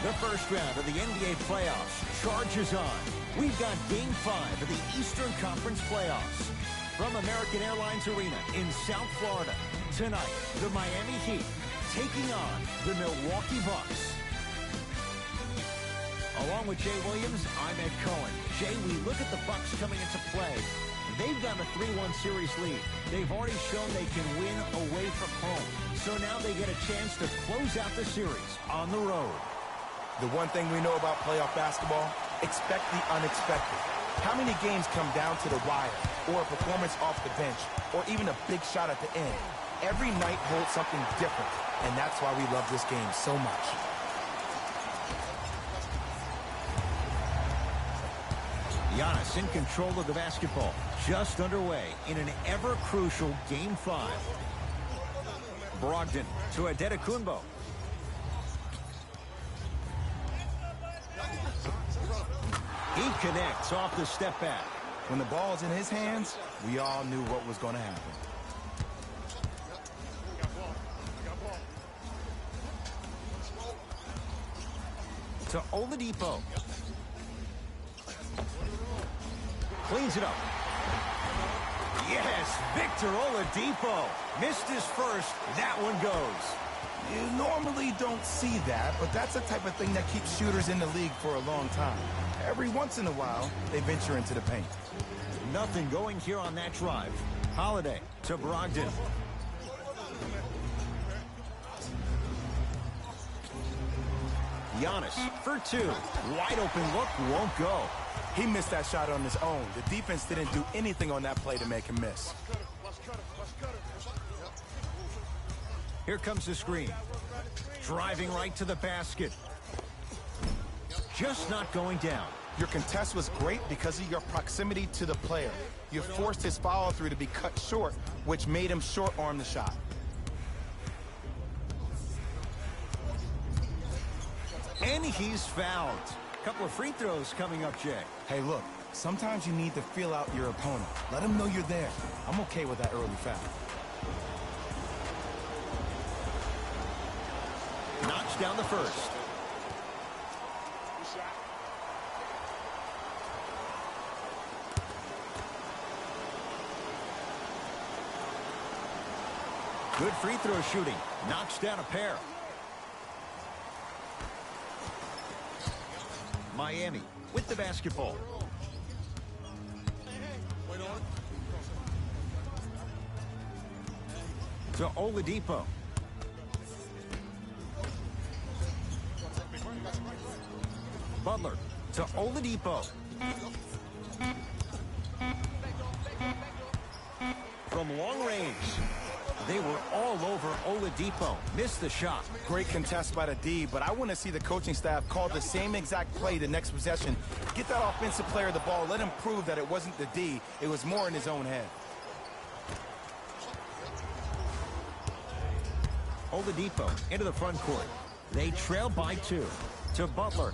The first round of the NBA playoffs charges on. We've got Game 5 of the Eastern Conference playoffs. From American Airlines Arena in South Florida, tonight, the Miami Heat taking on the Milwaukee Bucks. Along with Jay Williams, I'm Ed Cohen. Jay, we look at the Bucks coming into play. They've got a 3-1 series lead. They've already shown they can win away from home. So now they get a chance to close out the series on the road. The one thing we know about playoff basketball, expect the unexpected. How many games come down to the wire, or a performance off the bench, or even a big shot at the end? Every night holds something different, and that's why we love this game so much. Giannis in control of the basketball, just underway in an ever-crucial Game 5. Brogdon to Antetokounmpo. He connects off the step back. When the ball's in his hands, we all knew what was going to happen. To Oladipo. Cleans it up. Yes, Victor Oladipo. Missed his first. That one goes. You normally don't see that, but that's the type of thing that keeps shooters in the league for a long time. Every once in a while, they venture into the paint. Nothing going here on that drive. Holiday to Brogdon. Giannis for two. Wide open look, won't go. He missed that shot on his own. The defense didn't do anything on that play to make him miss. Here comes the screen. Driving right to the basket. Just not going down. Your contest was great because of your proximity to the player. You forced his follow-through to be cut short, which made him short-arm the shot. And he's fouled. Couple of free throws coming up, Jay. Hey, look, sometimes you need to feel out your opponent. Let him know you're there. I'm okay with that early foul. Knocks down the first. Good free throw shooting. Knocks down a pair. Miami with the basketball. To Oladipo. Butler to Oladipo. From long range. They were all over Oladipo. Missed the shot. Great contest by the D, but I want to see the coaching staff call the same exact play the next possession. Get that offensive player the ball. Let him prove that it wasn't the D. It was more in his own head. Oladipo into the front court. They trail by 2. To Butler.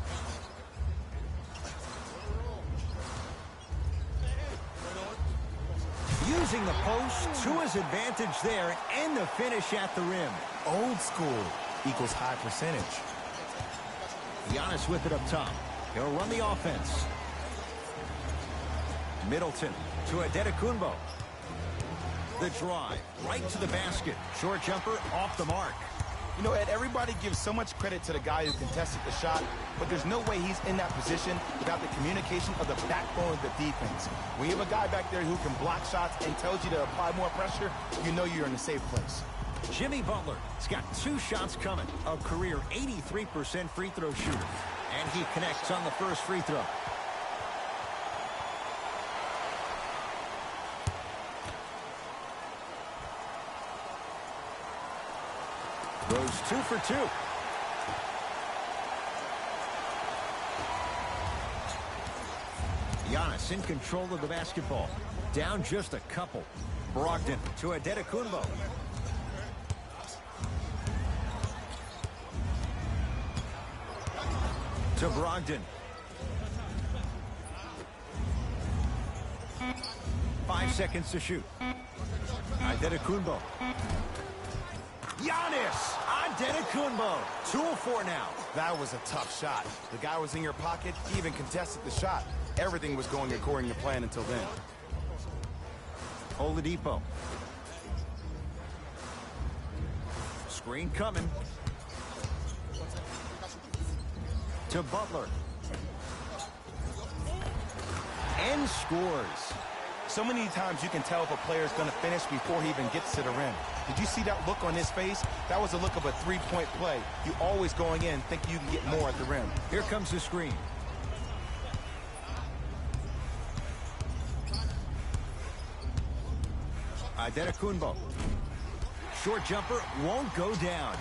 Using the post to his advantage there and the finish at the rim. Old school equals high percentage. Giannis with it up top. He'll run the offense. Middleton to Antetokounmpo. The drive right to the basket. Short jumper off the mark. You know, Ed, everybody gives so much credit to the guy who contested the shot, but there's no way he's in that position without the communication of the backbone of the defense. When you have a guy back there who can block shots and tells you to apply more pressure, you know you're in a safe place. Jimmy Butler has got 2 shots coming. A career 83% free throw shooter. And he connects on the first free throw. Goes 2 for 2. Giannis in control of the basketball. Down just a couple. Brogdon to Antetokounmpo. To Brogdon. 5 seconds to shoot. Antetokounmpo. Giannis Antetokounmpo. 2 of 4 now. That was a tough shot. The guy was in your pocket, he even contested the shot. Everything was going according to plan until then. Oladipo. Screen coming. To Butler. And scores. So many times you can tell if a player is going to finish before he even gets to the rim. Did you see that look on his face? That was a look of a three-point play. You always going in thinking you can get more at the rim. Here comes the screen. Adetokunbo. Short jumper won't go down.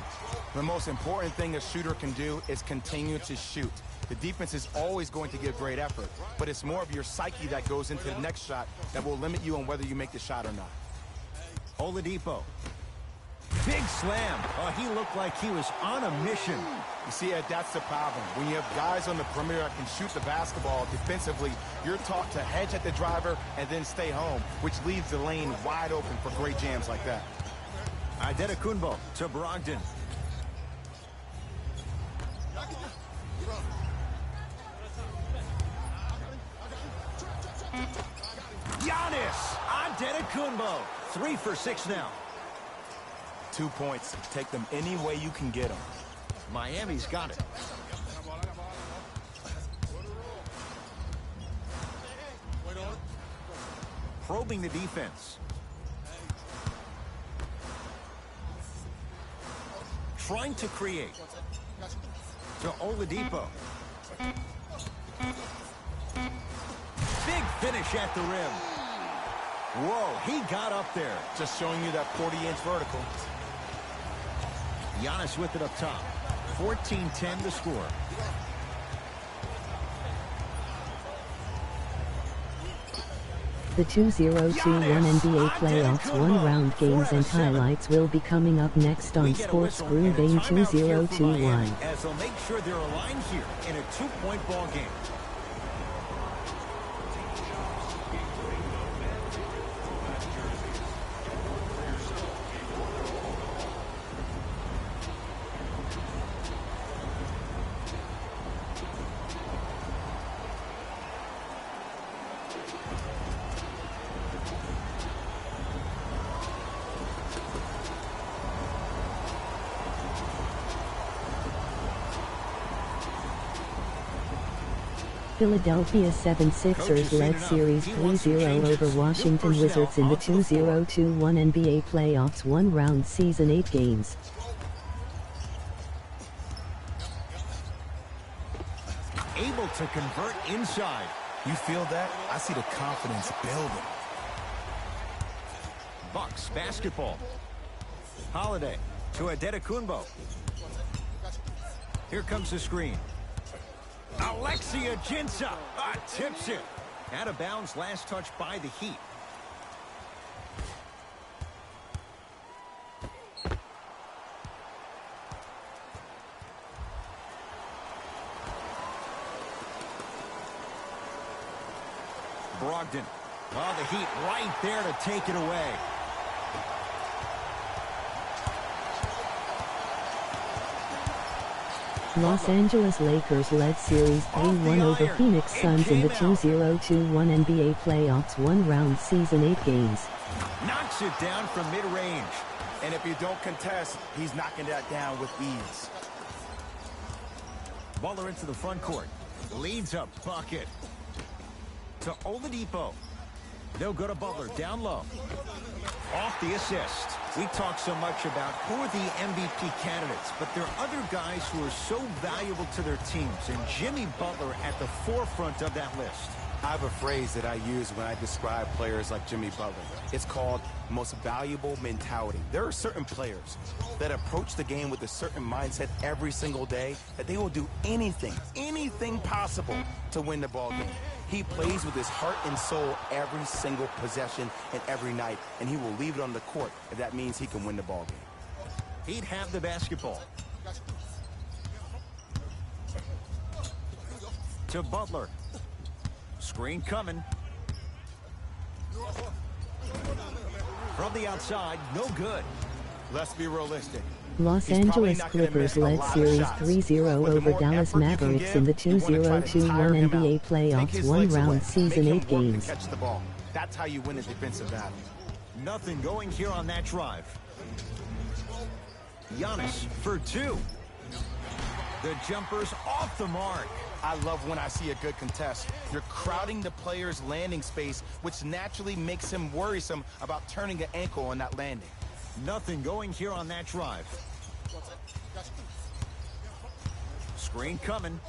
The most important thing a shooter can do is continue to shoot. The defense is always going to give great effort, but it's more of your psyche that goes into the next shot that will limit you on whether you make the shot or not. Oladipo. Big slam. Oh, he looked like he was on a mission. You see, Ed, that's the problem. When you have guys on the perimeter that can shoot the basketball defensively, you're taught to hedge at the driver and then stay home, which leaves the lane wide open for great jams like that. Adetokunbo to Brogdon. Giannis Adetokunbo. 3 for 6 now. 2 points. Take them any way you can get them. Miami's got it. Probing the defense. Trying to create. To Oladipo. Big finish at the rim. Whoa, he got up there. Just showing you that 40-inch vertical. Giannis with it up top. 14-10 to score. The 2021 NBA Playoffs one-round games and highlights will be coming up next on Sports Brew Vein 2021. As they'll make sure they're aligned here in a 2-point ball game. Philadelphia 76ers led Series 3-0 over Washington Wizards in the 2021 NBA Playoffs one-round Season 8 games. Able to convert inside. You feel that? I see the confidence building. Bucks basketball. Holiday to Adetokunbo. Here comes the screen. Alexia Jinsa tips it. Out of bounds, last touch by the Heat. Brogdon. Oh, the Heat right there to take it away. Los Angeles Lakers led Series 3-1 over Phoenix Suns in the 2021 NBA Playoffs one-round Season 8 games. Knocks it down from mid-range. And if you don't contest, he's knocking that down with ease. Butler into the front court. Leads a bucket. To Oladipo. They'll go to Butler, down low. Off the assist. We talk so much about who are the MVP candidates, but there are other guys who are so valuable to their teams, and Jimmy Butler at the forefront of that list. I have a phrase that I use when I describe players like Jimmy Butler. It's called most valuable mentality. There are certain players that approach the game with a certain mindset every single day that they will do anything possible to win the ball game. He plays with his heart and soul every single possession and every night, and he will leave it on the court if that means he can win the ball game. He'd have the basketball. To Butler. Screen coming. From the outside, no good. Let's be realistic. Los He's probably Angeles not gonna Clippers miss a led lot of series shots. 3-0 But the over more Dallas effort you can Mavericks give, in the you wanna try to 2021 tire him out. NBA Take playoffs his legs away. one-round Make season him 8 work to games. catch the ball. That's how you win a defensive battle. Nothing going here on that drive. Giannis for two. The jumper's off the mark. I love when I see a good contest. You're crowding the player's landing space, which naturally makes him worrisome about turning an ankle on that landing. Nothing going here on that drive. Screen coming.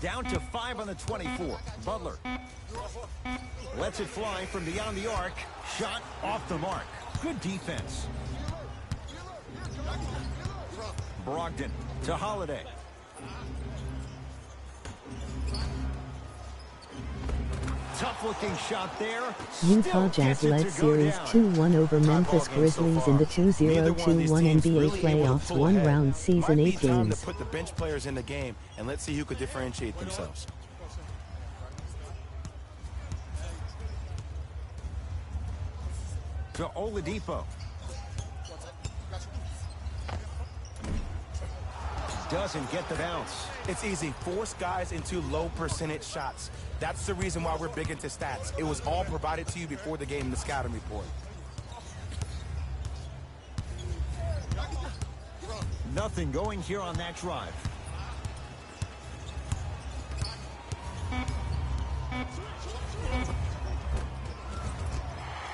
Down to 5 on the 24. Butler lets it fly from beyond the arc. Shot off the mark. Good defense. Brogdon to Holiday. Tough-looking shot there. Utah Still Jazz gets it led to go series down. 2-1 over Memphis Ball game so Grizzlies far. in the Neither one of these 2021 teams NBA really able to playoffs pull ahead. one-round season Might be 8 time games. to put the bench players in the game, and let's see who could differentiate themselves. To Oladipo. Doesn't get the bounce. It's easy. Force guys into low percentage shots. That's the reason why we're big into stats. It was all provided to you before the game in the scouting report. Nothing going here on that drive.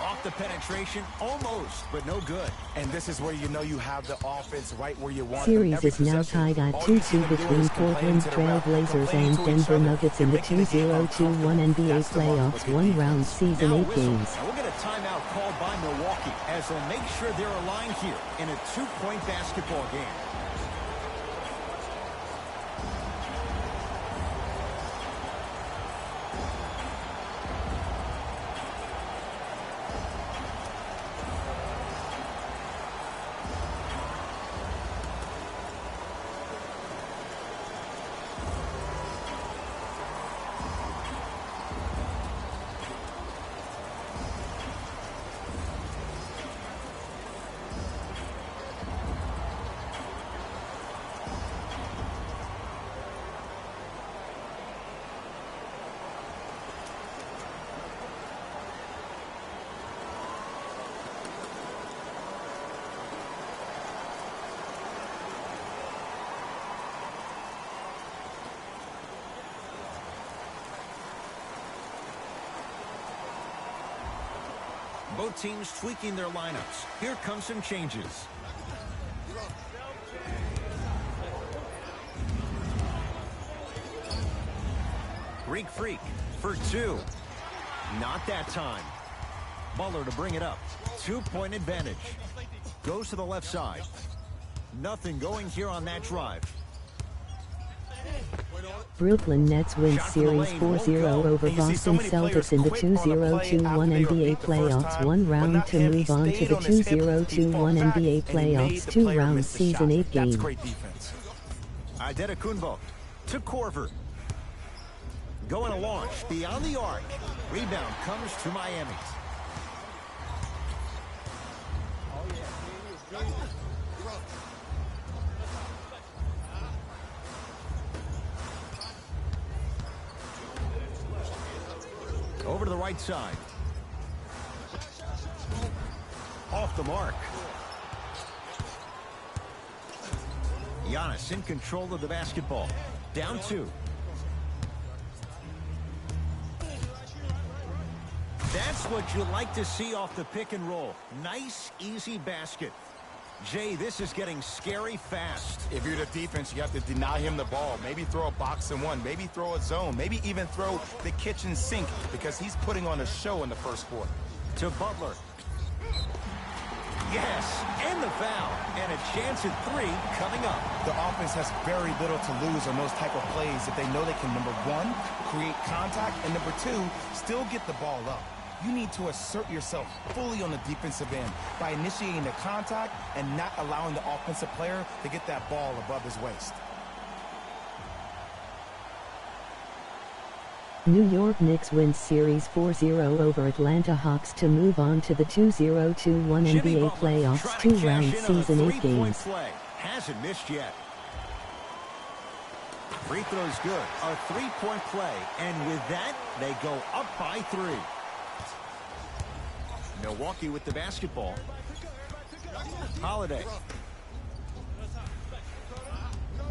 Off the penetration, almost, but no good. And this is where you know you have the offense right where you want Series them. Every is now possession, tied at all you 2-2 see them doing between is complaining Portland to the Trail ref, Blazers complaining and to each Denver other, Nuggets in and the making the game 2021 NBA That's the mark of a playoffs good one-round defense. season Now 8 whistle. games. And we'll get a timeout called by Milwaukee as they'll make sure they're aligned here in a 2-point basketball game. Both teams tweaking their lineups. Here come some changes. Greek Freak for two. Not that time. Butler to bring it up. 2-point advantage. Goes to the left side. Nothing going here on that drive. Brooklyn Nets win Shot from the series lane, 4-0 won't go. over And you see so Boston many players Celtics in the quit on a play 2021 after they NBA repeat the first playoffs time, one but round not to him. He move on to stayed the on his hip, he 2021 fought back, NBA and he made playoffs the player 2-round miss the season shot. 8 That's games. great defense. Antetokounmpo to Korver. Going to launch beyond the arc. Rebound comes to Miami. Over to the right side. Off the mark. Giannis in control of the basketball. Down 2. That's what you like to see off the pick and roll. Nice, easy basket. Jay, this is getting scary fast. If you're the defense, you have to deny him the ball. Maybe throw a box and one. Maybe throw a zone. Maybe even throw the kitchen sink because he's putting on a show in the first quarter. To Butler. Yes, and the foul. And a chance at 3 coming up. The offense has very little to lose on those type of plays if they know they can, number 1, create contact, and number 2, still get the ball up. You need to assert yourself fully on the defensive end by initiating the contact and not allowing the offensive player to get that ball above his waist. New York Knicks wins Series 4-0 over Atlanta Hawks to move on to the 2021 NBA playoffs 2-round season 8 games. Play. Hasn't missed yet. Free throw's good. A three-point play. And with that, they go up by 3. Milwaukee with the basketball. Holiday.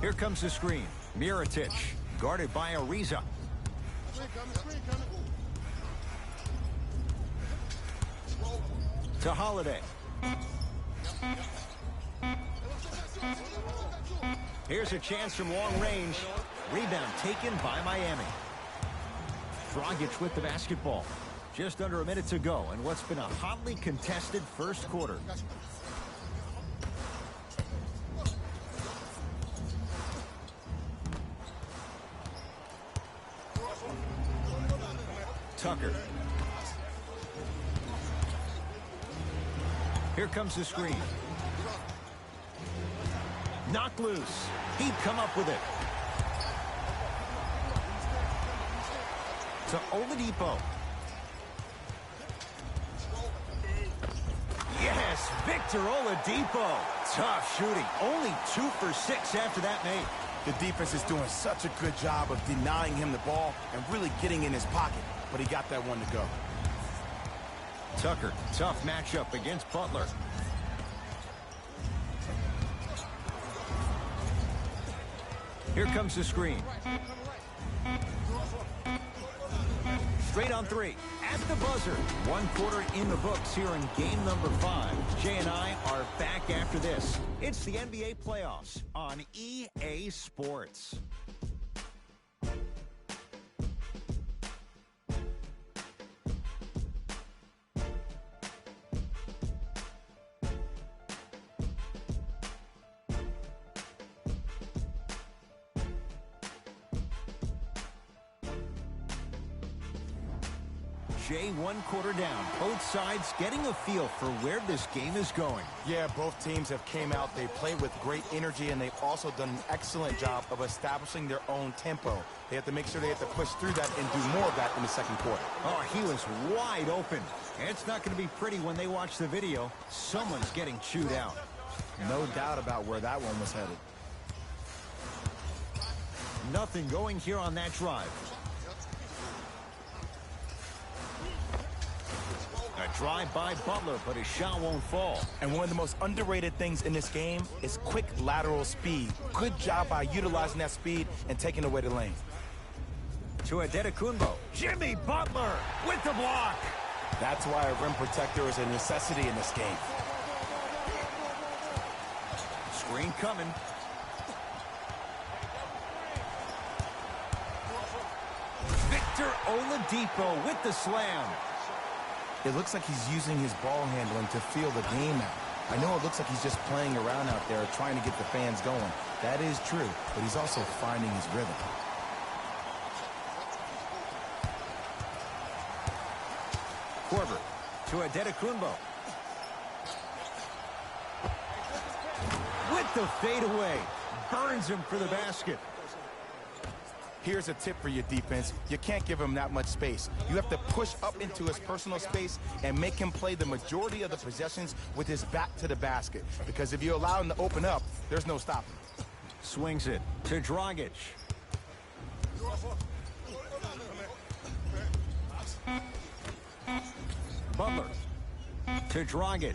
Here comes the screen. Mirotic, guarded by Ariza. To Holiday. Here's a chance from long range. Rebound taken by Miami. Dragic with the basketball. Just under a minute to go in what's been a hotly contested first quarter. Tucker. Here comes the screen. Knocked loose. He'd come up with it. To Oladipo. Yes, Victor Oladipo. Tough shooting. Only 2 for 6 after that made. The defense is doing such a good job of denying him the ball and really getting in his pocket. But he got that one to go. Tucker, tough matchup against Butler. Here comes the screen. Straight on 3. At the buzzer. 1 quarter in the books here in game number 5. Jay and I are back after this. It's the NBA playoffs on EA Sports. Jay, 1 quarter down. Both sides getting a feel for where this game is going. Yeah, both teams have came out. They played with great energy, and they've also done an excellent job of establishing their own tempo. They have to make sure they have to push through that and do more of that in the second quarter. Oh, he was wide open. It's not going to be pretty when they watch the video. Someone's getting chewed out. No doubt about where that one was headed. Nothing going here on that drive. A drive by Butler, but his shot won't fall. And one of the most underrated things in this game is quick lateral speed. Good job by utilizing that speed and taking away the lane. To Adetokunbo. Jimmy Butler with the block. That's why a rim protector is a necessity in this game. Screen coming. Victor Oladipo with the slam. It looks like he's using his ball handling to feel the game out. I know it looks like he's just playing around out there trying to get the fans going. That is true, but he's also finding his rhythm. Korver to Adetokunbo. With the fadeaway. Burns him for the basket. Here's a tip for your defense. You can't give him that much space. You have to push up into his personal space and make him play the majority of the possessions with his back to the basket. Because if you allow him to open up, there's no stopping. Swings it to Dragic. Butler to Dragic.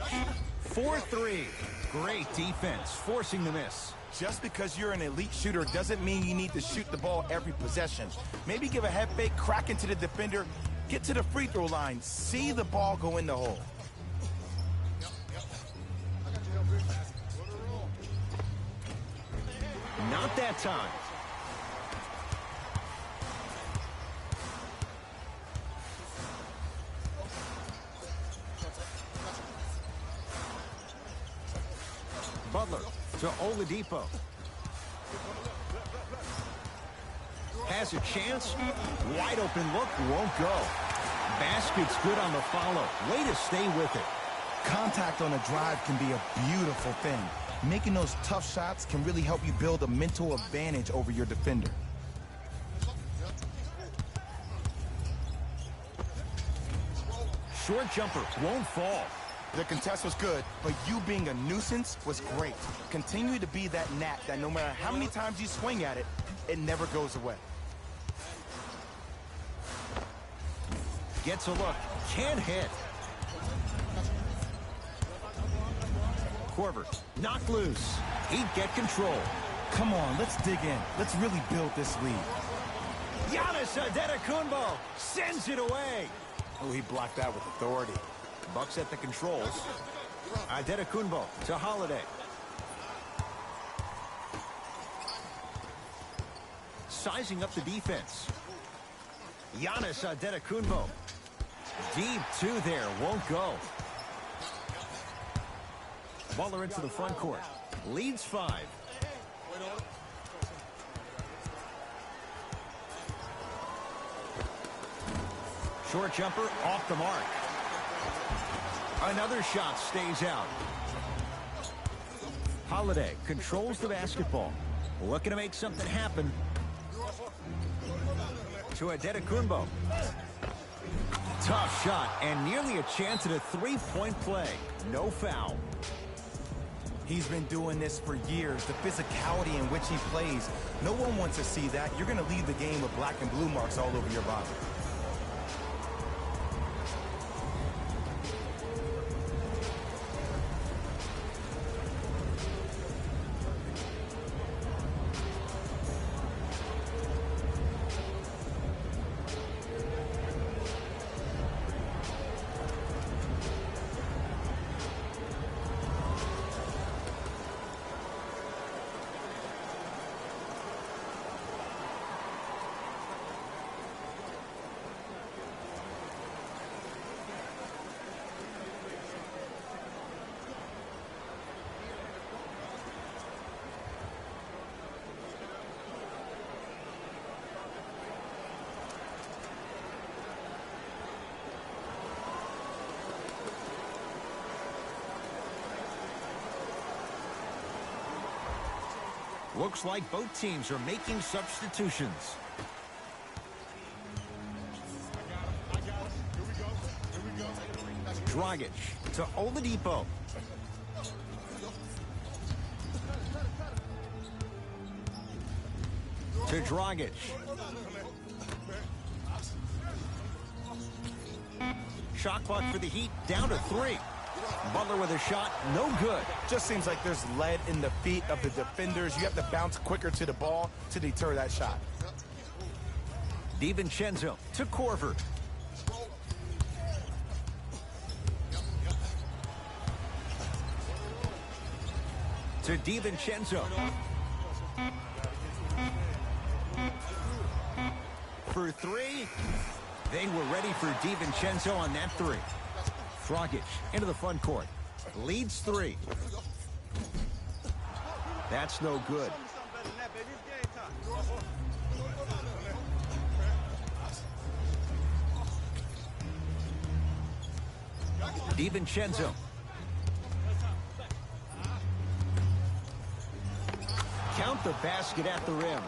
4-3. Great defense, forcing the miss. Just because you're an elite shooter doesn't mean you need to shoot the ball every possession. Maybe give a head fake, crack into the defender, get to the free throw line, see the ball go in the hole. Not that time. Butler to Oladipo. Has a chance. Wide open look, won't go. Basket's good on the follow. Way to stay with it. Contact on a drive can be a beautiful thing. Making those tough shots can really help you build a mental advantage over your defender. short jumper won't fall. The contest was good, but you being a nuisance was great. Continue to be that gnat that no matter how many times you swing at it, it never goes away. Gets a look, can't hit. Korver, knocked loose. He'd get control. Come on, let's dig in. Let's really build this lead. Giannis Antetokounmpo sends it away. Oh, he blocked that with authority. Bucks at the controls. Antetokounmpo to Holiday. Sizing up the defense. Giannis Antetokounmpo. Deep two there, won't go. Butler into the front court. Leads 5. Short jumper off the mark. Another shot stays out. Holiday controls the basketball. Looking to make something happen. To Antetokounmpo. Tough shot and nearly a chance at a three-point play. No foul. He's been doing this for years. The physicality in which he plays. No one wants to see that. You're going to leave the game with black and blue marks all over your body. Looks like both teams are making substitutions. Dragic to Oladipo. To Dragic. Shot clock for the Heat, down to 3. Butler with a shot, no good. Just seems like there's lead in the feet of the defenders. You have to bounce quicker to the ball to deter that shot. DiVincenzo to Korver. To DiVincenzo. For 3. They were ready for DiVincenzo on that 3. Dragic into the front court. Leads 3. That's no good. DiVincenzo. Count the basket at the rim.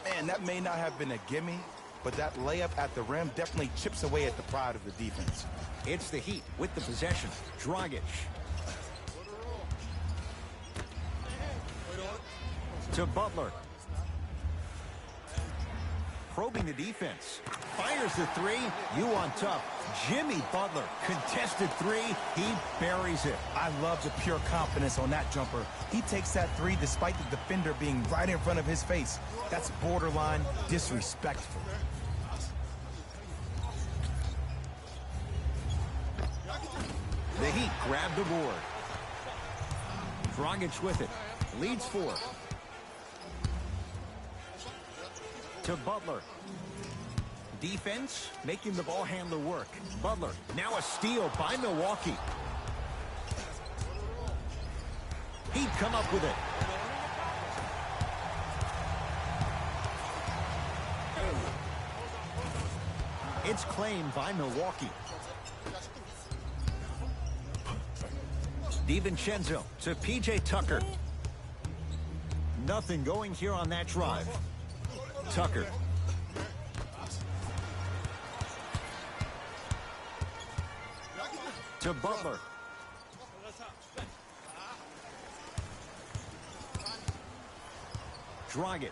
Man, that may not have been a gimme, but that layup at the rim definitely chips away at the pride of the defense. It's the Heat with the possession. Dragic. To Butler. Probing the defense. Fires the 3. You on top. Jimmy Butler. Contested 3. He buries it. I love the pure confidence on that jumper. He takes that 3 despite the defender being right in front of his face. That's borderline disrespectful. The Heat grab the board. Dragic with it. Leads 4. To Butler. Defense making the ball handler work. Butler, now a steal by Milwaukee. He'd come up with it. It's claimed by Milwaukee. DiVincenzo to P.J. Tucker. Nothing going here on that drive. Tucker. To Butler. Dragic.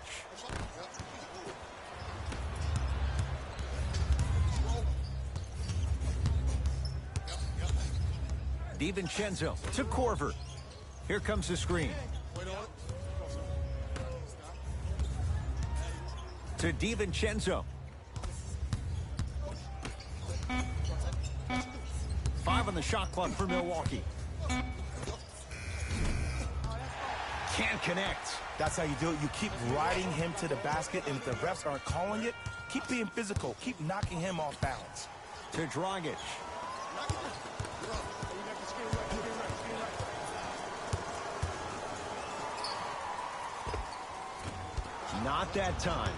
DiVincenzo to Korver. Here comes the screen. To DiVincenzo. 5 on the shot clock for Milwaukee. Can't connect. That's how you do it. You keep riding him to the basket, and if the refs aren't calling it, keep being physical. Keep knocking him off balance. To Dragic. Not that time.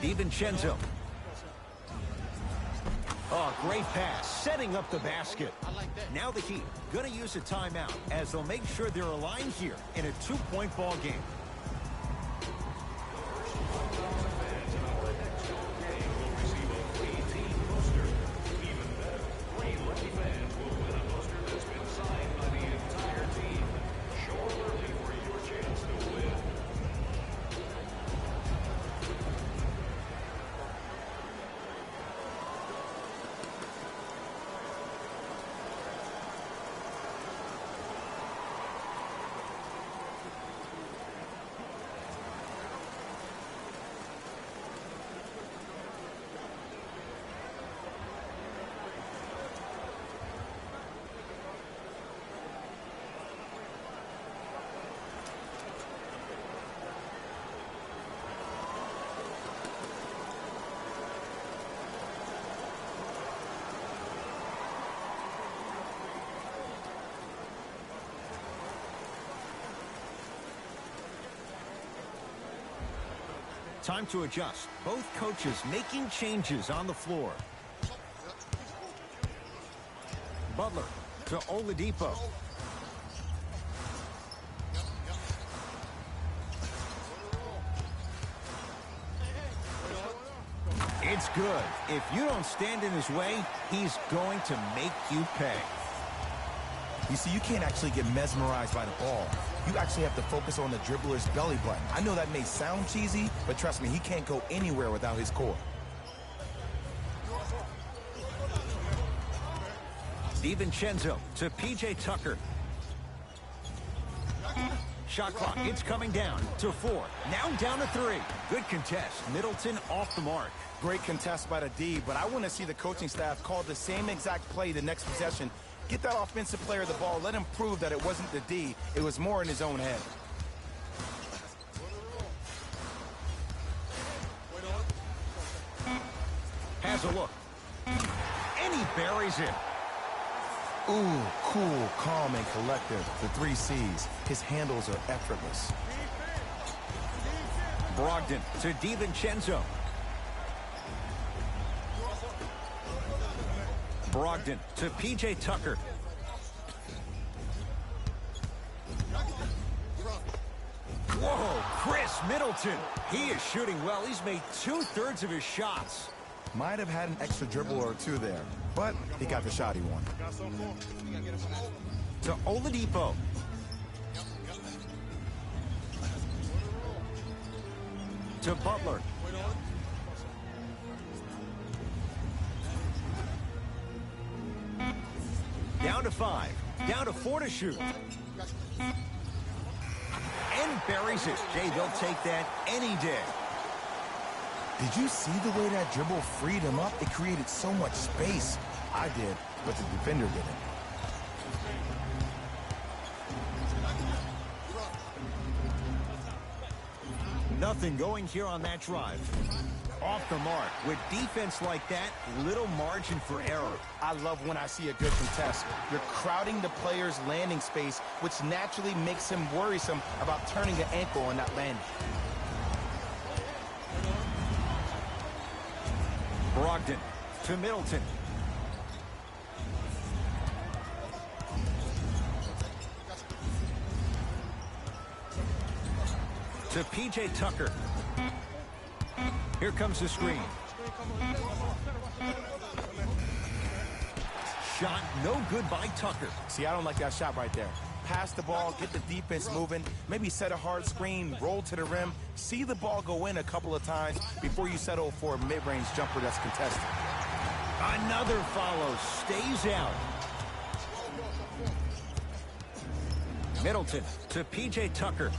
DiVincenzo. Oh, great pass, setting up the basket. Now the Heat going to use a timeout as they'll make sure they're aligned here in a 2-point ball game. Time to adjust. Both coaches making changes on the floor. Butler to Oladipo. It's good. If you don't stand in his way, he's going to make you pay. You see, you can't actually get mesmerized by the ball. You actually have to focus on the dribbler's belly button. I know that may sound cheesy, but trust me, he can't go anywhere without his core. DiVincenzo to P.J. Tucker. Shot clock, it's coming down to 4. Now down to 3. Good contest. Middleton off the mark. Great contest by the D, but I want to see the coaching staff call the same exact play the next possession. Get that offensive player the ball. Let him prove that it wasn't the D. It was more in his own head. Has a look. And he buries it. Ooh, cool, calm, and collective. The 3 C's. His handles are effortless. Brogdon to DiVincenzo. Brogdon to P.J. Tucker. Whoa, Chris Middleton. He is shooting well. He's made 2/3 of his shots. Might have had an extra dribble or 2 there, but he got the shot he wanted. To Oladipo. To Butler. Down to 5. Down to 4 to shoot. And buries it. Jay, they'll take that any day. Did you see the way that dribble freed him up? It created so much space. I did, but the defender didn't. Nothing going here on that drive. Off the mark. With defense like that, little margin for error. I love when I see a good contest. You're crowding the player's landing space, which naturally makes him worrisome about turning an ankle on that landing. Brogdon to Middleton. to P.J. Tucker. Here comes the screen. Shot no good by Tucker. See, I don't like that shot right there. Pass the ball, get the defense moving, maybe set a hard screen, roll to the rim, see the ball go in a couple of times before you settle for a mid-range jumper that's contested. Another follow, stays out. Middleton to P.J. Tucker.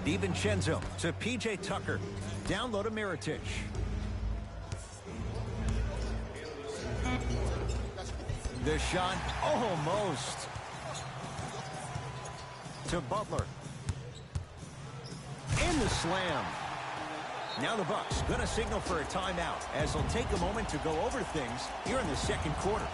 DiVincenzo to P.J. Tucker. Down low to Mirotic. The shot, almost. To Butler. In the slam. Now the Bucks going to signal for a timeout as they'll take a moment to go over things here in the second quarter.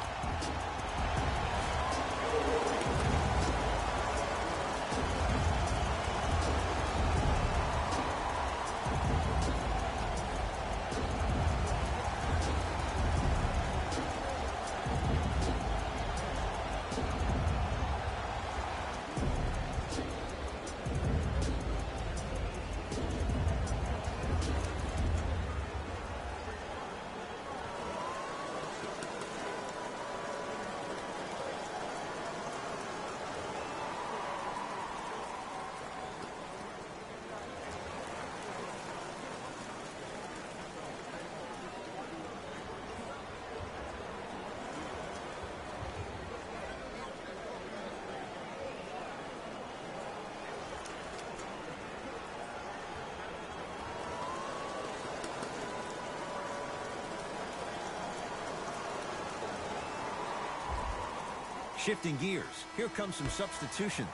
Shifting gears, here come some substitutions.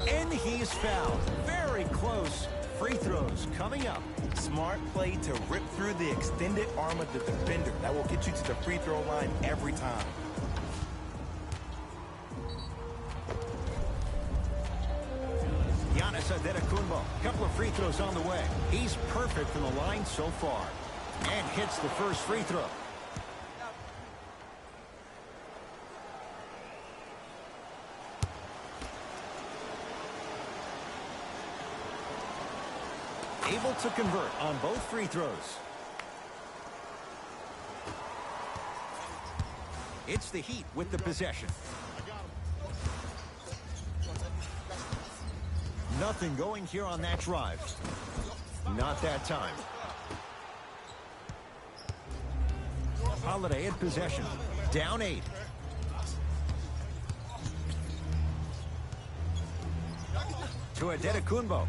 And he's fouled. Very close. Free throws coming up. Smart play to rip through the extended arm of the defender. That will get you to the free throw line every time. Couple of free throws on the way. He's perfect from the line so far. And hits the first free throw. Able to convert on both free throws. It's the Heat with the possession. Nothing going here on that drive. Not that time. Holiday in possession. Down 8. To Antetokounmpo.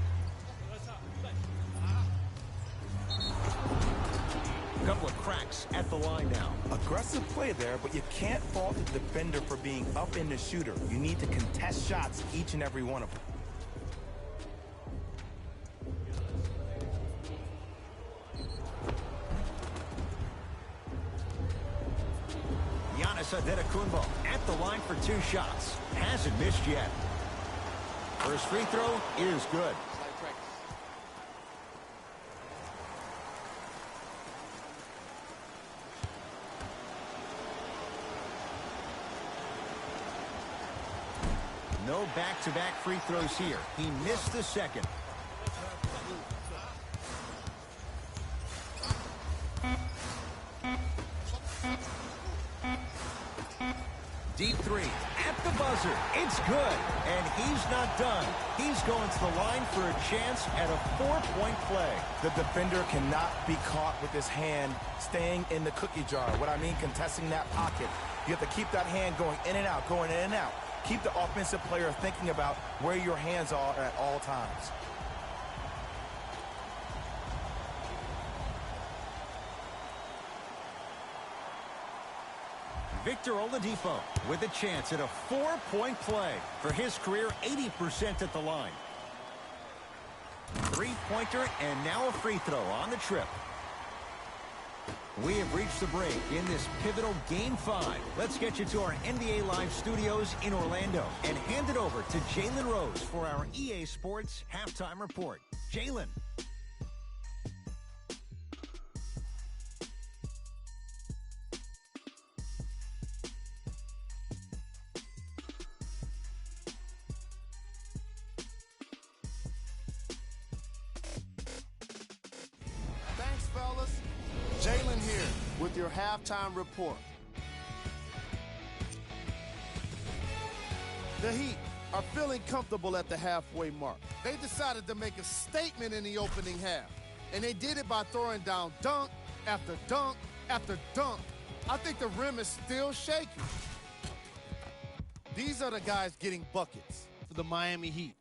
A couple of cracks at the line now. Aggressive play there, but you can't fault the defender for being up in the shooter. You need to contest shots, each and every one of them. Antetokounmpo at the line for 2 shots. Hasn't missed yet. First free throw is good. No back-to-back free throws here. He missed the second. Deep 3 at the buzzer. It's good. And he's not done. He's going to the line for a chance at a 4-point play. The defender cannot be caught with his hand staying in the cookie jar. What I mean, contesting that pocket. You have to keep that hand going in and out, going in and out. Keep the offensive player thinking about where your hands are at all times. Victor Oladipo with a chance at a 4-point play. For his career, 80% at the line. 3-pointer and now a free throw on the trip. We have reached the break in this pivotal Game 5. Let's get you to our NBA Live studios in Orlando and hand it over to Jalen Rose for our EA Sports Halftime Report. Jalen. your halftime report. The Heat are feeling comfortable at the halfway mark. They decided to make a statement in the opening half, and they did it by throwing down dunk after dunk after dunk. I think the rim is still shaky. These are the guys getting buckets for the Miami Heat.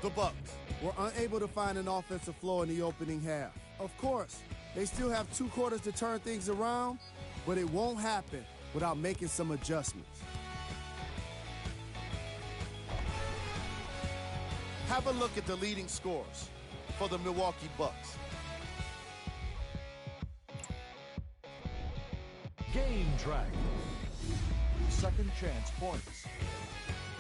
The Bucks were unable to find an offensive flow in the opening half. Of course, they still have 2 quarters to turn things around, but it won't happen without making some adjustments. Have a look at the leading scorers for the Milwaukee Bucks. Game track. Second chance points.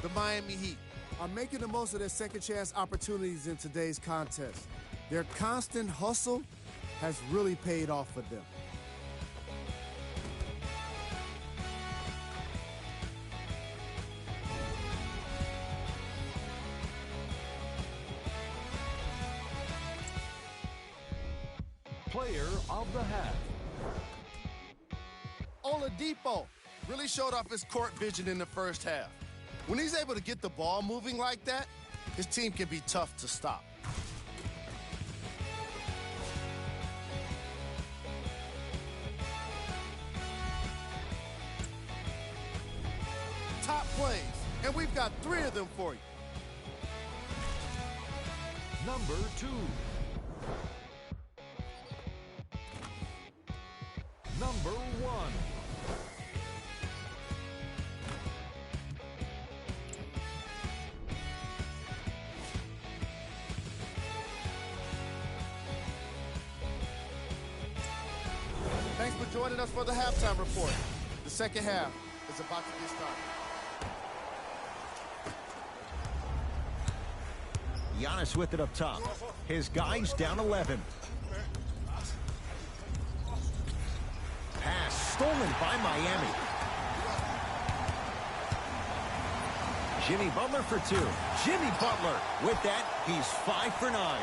The Miami Heat are making the most of their second chance opportunities in today's contest. Their constant hustle has really paid off for them. Player of the half. Oladipo really showed off his court vision in the first half. When he's able to get the ball moving like that, his team can be tough to stop. Top plays, and we've got 3 of them for you. Number 2. Number 1. Thanks for joining us for the halftime report. The second half is about to get started. Giannis with it up top. His guys down 11. Pass stolen by Miami. Jimmy Butler for 2. Jimmy Butler. With that, he's 5 for 9.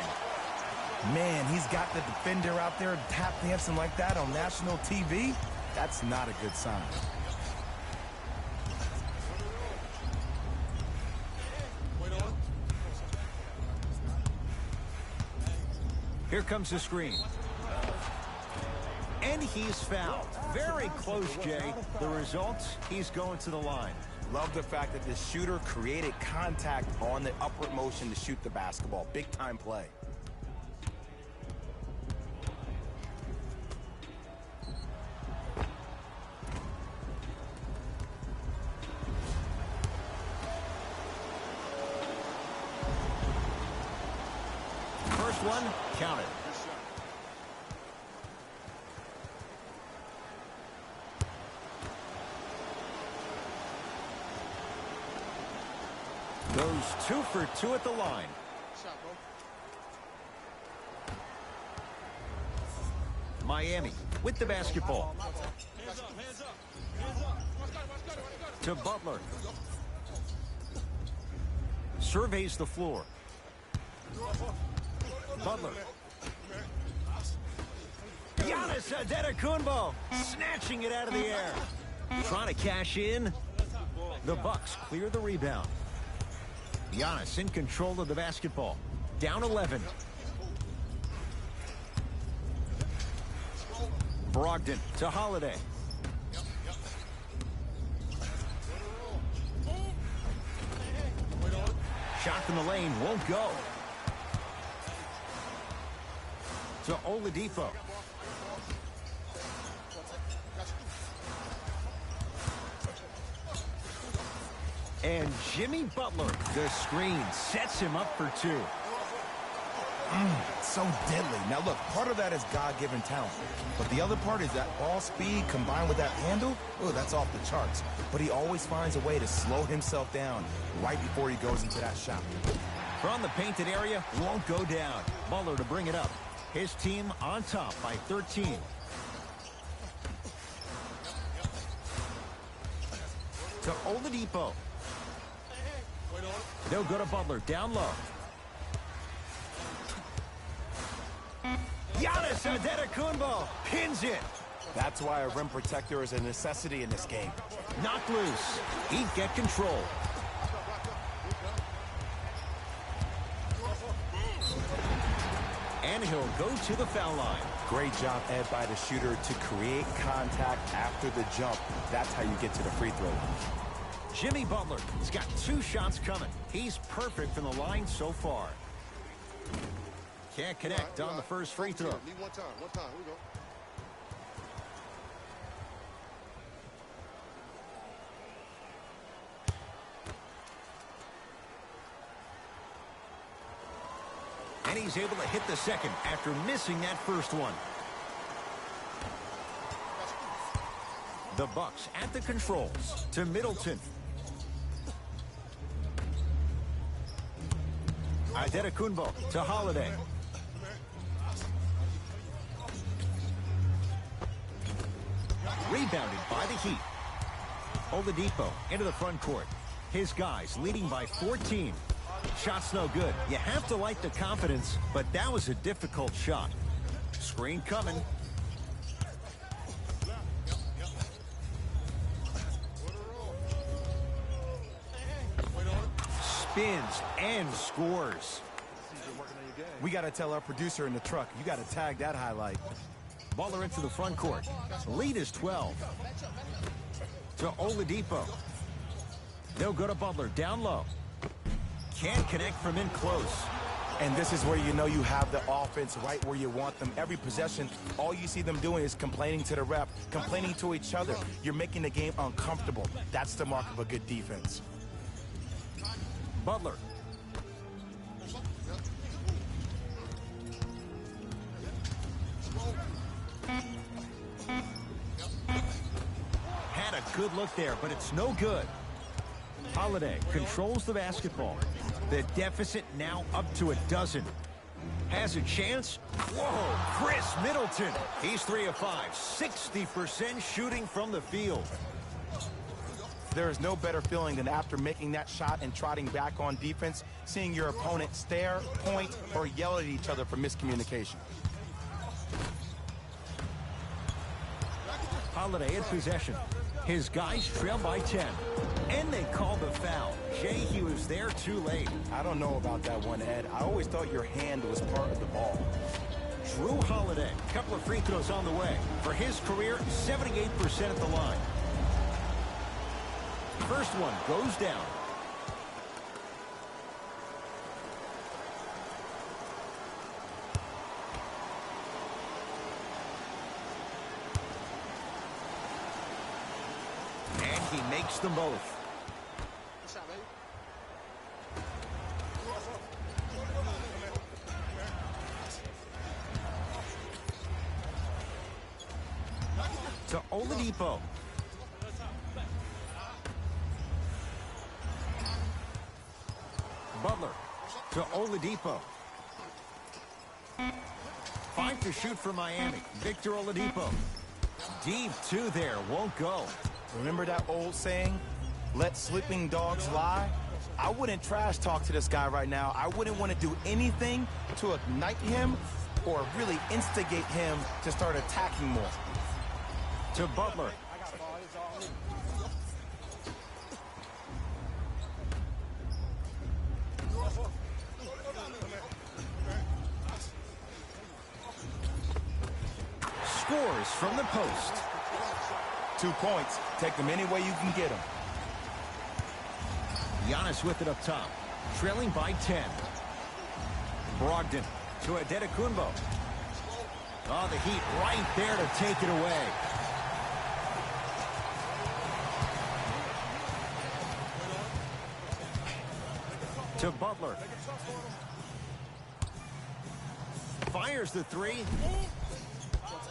Man, he's got the defender out there tap dancing like that on national TV. That's not a good sign. Here comes the screen. And he's fouled. Very close, Jay. The result, he's going to the line. Love the fact that the shooter created contact on the upward motion to shoot the basketball. Big time play. First one, count it. Goes 2 for 2 at the line. Miami with the basketball. To Butler. Surveys the floor. Butler. Giannis Antetokounmpo snatching it out of the air. Trying to cash in. The Bucks clear the rebound. Giannis in control of the basketball. Down 11. Brogdon to Holiday. Shot from the lane won't go. To Oladipo. And Jimmy Butler, the screen, sets him up for 2. So deadly. Now look, part of that is God-given talent. But the other part is that ball speed combined with that handle, oh, that's off the charts. But he always finds a way to slow himself down right before he goes into that shot. From the painted area, won't go down. Butler to bring it up. His team on top by 13. To Oladipo. They'll go to Butler, down low. Giannis Antetokounmpo pins it. That's why a rim protector is a necessity in this game. Knocked loose. Heat get control. And he'll go to the foul line. Great job, Ed, by the shooter to create contact after the jump. That's how you get to the free throw line. Jimmy Butler has got 2 shots coming. He's perfect from the line so far. Can't connect on the first free throw. Need one time. Here we go. And he's able to hit the second after missing that first one. The Bucks at the controls to Middleton. Antetokounmpo to Holiday. Rebounded by the Heat. Oladipo into the front court. His guys leading by 14. Shot's no good. You have to like the confidence, but that was a difficult shot. Screen coming. Spins and scores. We got to tell our producer in the truck, you got to tag that highlight. Butler into the front court. Lead is 12. To Oladipo. They'll go to Butler down low. Can't connect from in close. And this is where you know you have the offense right where you want them. Every possession, all you see them doing is complaining to the ref, complaining to each other. You're making the game uncomfortable. That's the mark of a good defense. Butler. Had a good look there, but it's no good. Holiday controls the basketball. The deficit now up to a dozen. Has a chance. Whoa, Chris Middleton. He's 3 of 5, 60% shooting from the field. There is no better feeling than after making that shot and trotting back on defense, seeing your opponent stare, point, or yell at each other for miscommunication. Holiday in possession. His guys trail by 10. And they call the foul. Jay, he was there too late. I don't know about that one, Ed. I always thought your hand was part of the ball. Drew Holiday, couple of free throws on the way. For his career, 78% at the line. First one goes down. And he makes them both. To Oladipo. Butler to Oladipo. 5 to shoot for Miami. Victor Oladipo. Deep 2 there. Won't go. Remember that old saying, let sleeping dogs lie? I wouldn't trash talk to this guy right now. I wouldn't want to do anything to ignite him or really instigate him to start attacking more. To Butler. Scores from the post. 2 points. Take them any way you can get them. Giannis with it up top. Trailing by 10. Brogdon to Antetokounmpo. Oh, the Heat right there to take it away. To Butler. Fires the 3.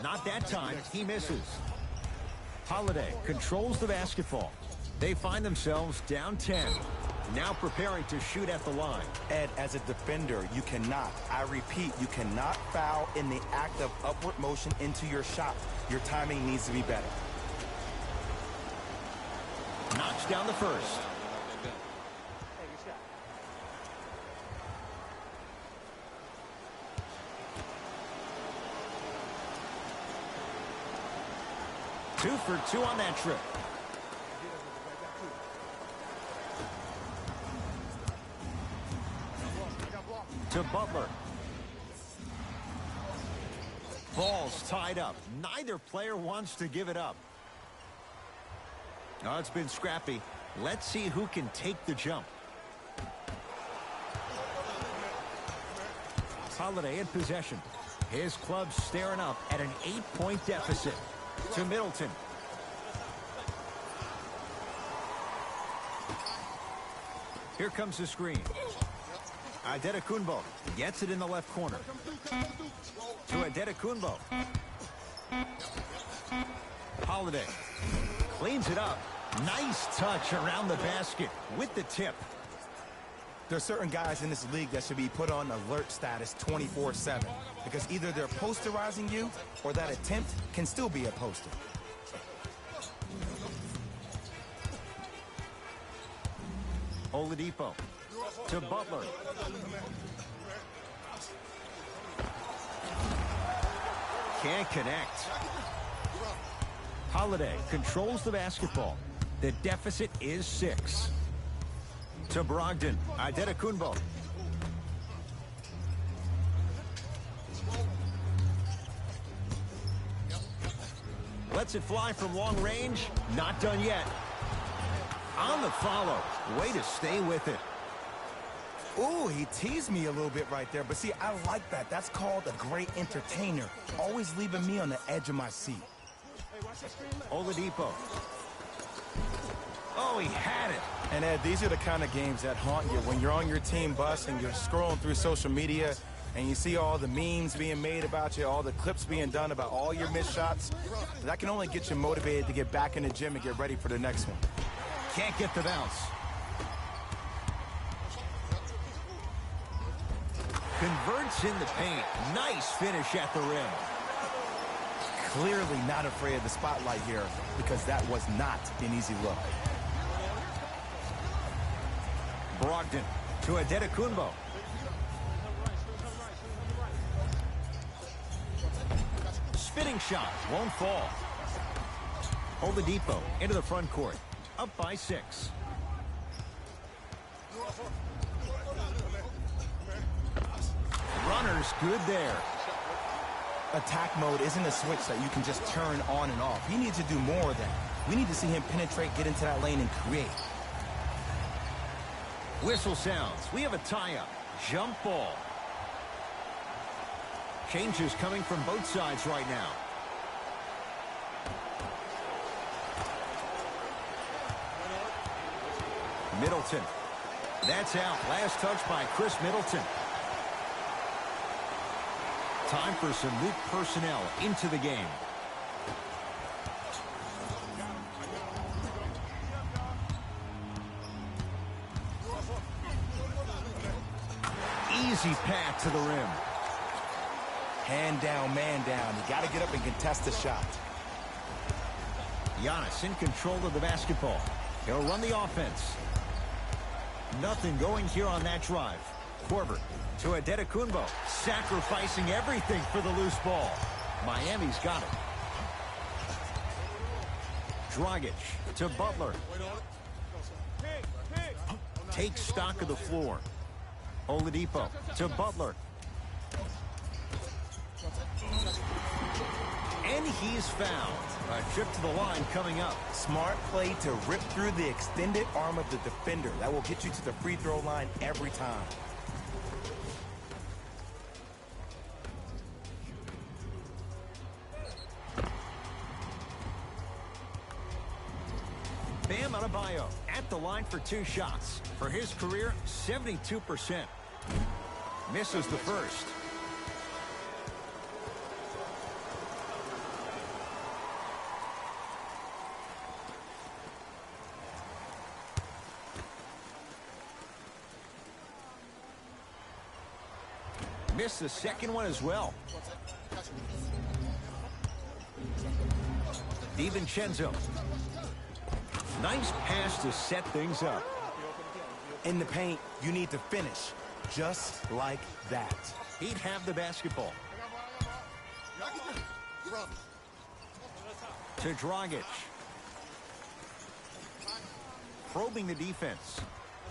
Not that time. He misses. Holiday controls the basketball. They find themselves down 10. Now preparing to shoot at the line. Ed, as a defender, you cannot, I repeat, you cannot foul in the act of upward motion into your shot. Your timing needs to be better. Knocks down the first. 2 for 2 on that trip. To Butler. Ball's tied up. Neither player wants to give it up. Oh, it's been scrappy. Let's see who can take the jump. Holiday in possession. His club's staring up at an 8-point deficit. To Middleton. Here comes the screen. Adetokunbo gets it in the left corner. To Adetokunbo. Holiday cleans it up. Nice touch around the basket with the tip. There are certain guys in this league that should be put on alert status 24/7 because either they're posterizing you or that attempt can still be a poster. Oladipo to Butler. Can't connect. Holiday controls the basketball. The deficit is 6. To Brogdon. Adetokunbo. Lets it fly from long range. Not done yet. On the follow. Way to stay with it. Ooh, he teased me a little bit right there. But see, I like that. That's called a great entertainer. Always leaving me on the edge of my seat. Oladipo. Oh, he had it. And Ed, these are the kind of games that haunt you when you're on your team bus and you're scrolling through social media and you see all the memes being made about you, all the clips being done about all your missed shots. That can only get you motivated to get back in the gym and get ready for the next one. Can't get the bounce. Converts in the paint. Nice finish at the rim. Clearly not afraid of the spotlight here because that was not an easy look. Brogdon to Adetokunbo. Spinning shot. Won't fall. Oladipo into the front court. Up by 6. Runner's good there. Attack mode isn't a switch that you can just turn on and off. He needs to do more of that. We need to see him penetrate, get into that lane, and create. Whistle sounds. We have a tie-up. Jump ball. Changes coming from both sides right now. Middleton. That's out. Last touch by Chris Middleton. Time for some new personnel into the game. Easy pass to the rim. Hand down, man down. You got to get up and contest the shot. Giannis in control of the basketball. He'll run the offense. Nothing going here on that drive. Corbett to Adetokunbo, sacrificing everything for the loose ball. Miami's got it. Dragic to Butler. Takes stock of the floor. Oladipo to Butler. And he's fouled. A trip to the line coming up. Smart play to rip through the extended arm of the defender. That will get you to the free throw line every time. Bam Adebayo at the line for 2 shots. For his career, 72%. Misses the first. Missed the second one as well. DiVincenzo. Nice pass to set things up. In the paint, you need to finish just like that. He'd have the basketball. To Dragic. Probing the defense.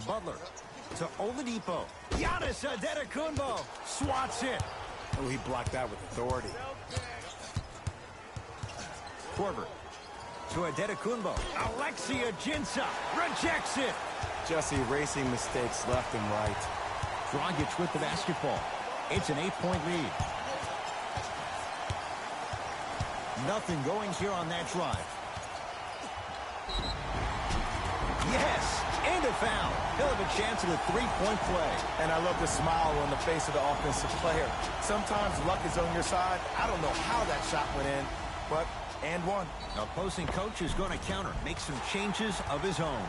Butler to Oladipo. Giannis Antetokounmpo swats it. Oh, he blocked that with authority. Korver to Antetokounmpo. Alexia Jinsa rejects it. Just erasing mistakes left and right. Dragic with the basketball. It's an 8-point lead. Nothing going here on that drive. Yes, and a foul. He'll have a chance at a three-point play. And I love the smile on the face of the offensive player. Sometimes luck is on your side. I don't know how that shot went in, but and one. Opposing coach is going to counter, make some changes of his own.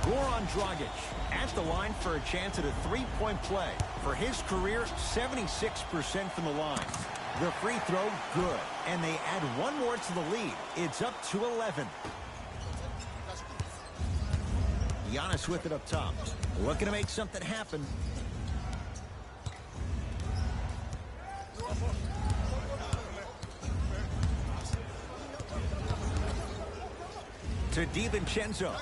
Goran Dragic at the line for a chance at a three-point play. For his career, 76% from the line. The free throw, good. And they add one more to the lead. It's up to 11. Giannis with it up top. Looking to make something happen. To DiVincenzo.